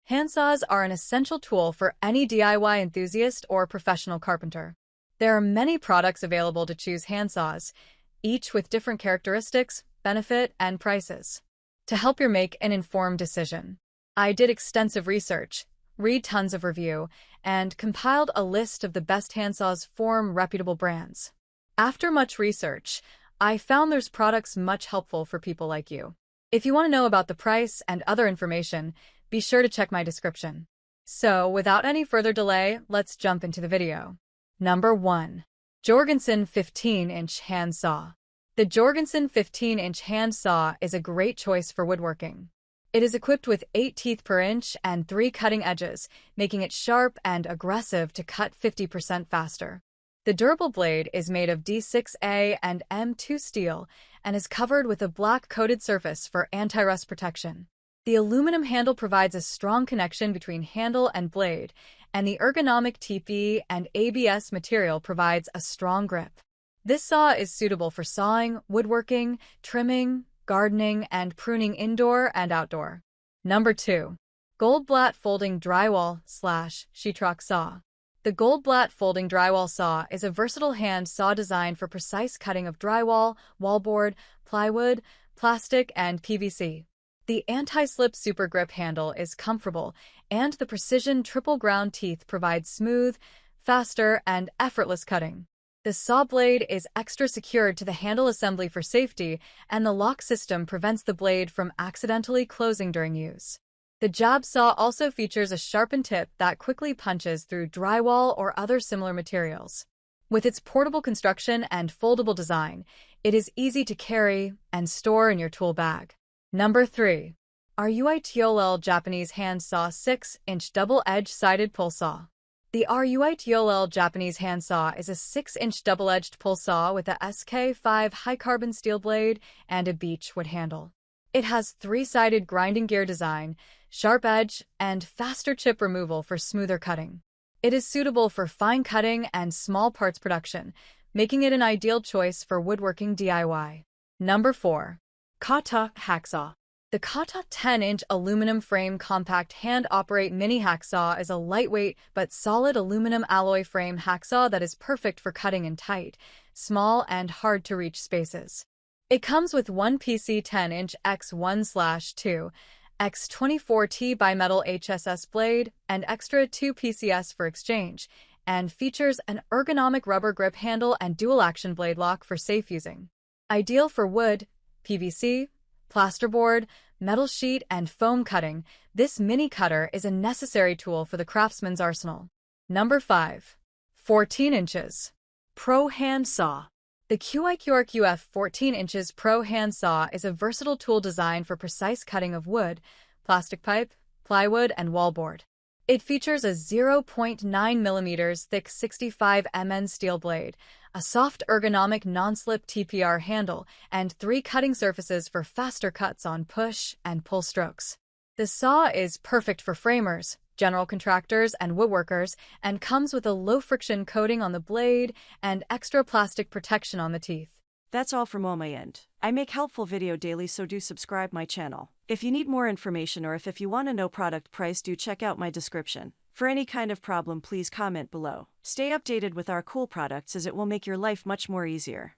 Handsaws are an essential tool for any DIY enthusiast or professional carpenter. There are many products available to choose handsaws, each with different characteristics, benefit, and prices. To help you make an informed decision, I did extensive research, read tons of review, and compiled a list of the best handsaws from reputable brands. After much research, I found there's products much helpful for people like you. If you want to know about the price and other information, be sure to check my description. So, without any further delay, let's jump into the video. Number 1. Jorgensen 15-inch Hand Saw. The Jorgensen 15-inch hand saw is a great choice for woodworking. It is equipped with 8 teeth per inch and 3 cutting edges, making it sharp and aggressive to cut 50% faster. The durable blade is made of D6A and M2 steel and is covered with a black-coated surface for anti-rust protection. The aluminum handle provides a strong connection between handle and blade, and the ergonomic TP and ABS material provides a strong grip. This saw is suitable for sawing, woodworking, trimming, gardening, and pruning indoor and outdoor. Number 2. Goldblatt Folding Drywall/Sheetrock Saw. The Goldblatt Folding Drywall Saw is a versatile hand saw designed for precise cutting of drywall, wallboard, plywood, plastic, and PVC. The anti-slip super grip handle is comfortable, and the precision triple ground teeth provide smooth, faster, and effortless cutting. The saw blade is extra secured to the handle assembly for safety, and the lock system prevents the blade from accidentally closing during use. The jab saw also features a sharpened tip that quickly punches through drywall or other similar materials. With its portable construction and foldable design, it is easy to carry and store in your tool bag. Number 3. RUITOLL Japanese Hand Saw 6-inch Double-Edged Sided Pull Saw. The RUITOLL Japanese Hand Saw is a 6-inch double-edged pull saw with a SK5 high-carbon steel blade and a beechwood handle. It has 3-sided grinding gear design, sharp edge, and faster chip removal for smoother cutting. It is suitable for fine cutting and small parts production, making it an ideal choice for woodworking DIY. Number 4. Kata Hacksaw. The Kata 10-inch aluminum frame compact hand-operate mini hacksaw is a lightweight but solid aluminum alloy frame hacksaw that is perfect for cutting in tight, small, and hard-to-reach spaces. It comes with one PC 10-inch x1/2 x24T bimetal HSS blade and extra 2 PCS for exchange, and features an ergonomic rubber grip handle and dual-action blade lock for safe using. Ideal for wood, PVC, plasterboard, metal sheet, and foam cutting, this mini cutter is a necessary tool for the craftsman's arsenal. Number 5. 14 inches. Pro Hand Saw. The QIQRQF 14 inches Pro Hand Saw is a versatile tool designed for precise cutting of wood, plastic pipe, plywood, and wallboard. It features a 0.9 mm thick 65 mn steel blade, a soft ergonomic non-slip TPR handle, and 3 cutting surfaces for faster cuts on push and pull strokes. The saw is perfect for framers, general contractors, and woodworkers, and comes with a low-friction coating on the blade and extra plastic protection on the teeth. That's all from my end. I make helpful video daily, so do subscribe my channel. If you need more information or if you want to know product price, do check out my description. For any kind of problem, please comment below. Stay updated with our cool products as it will make your life much more easier.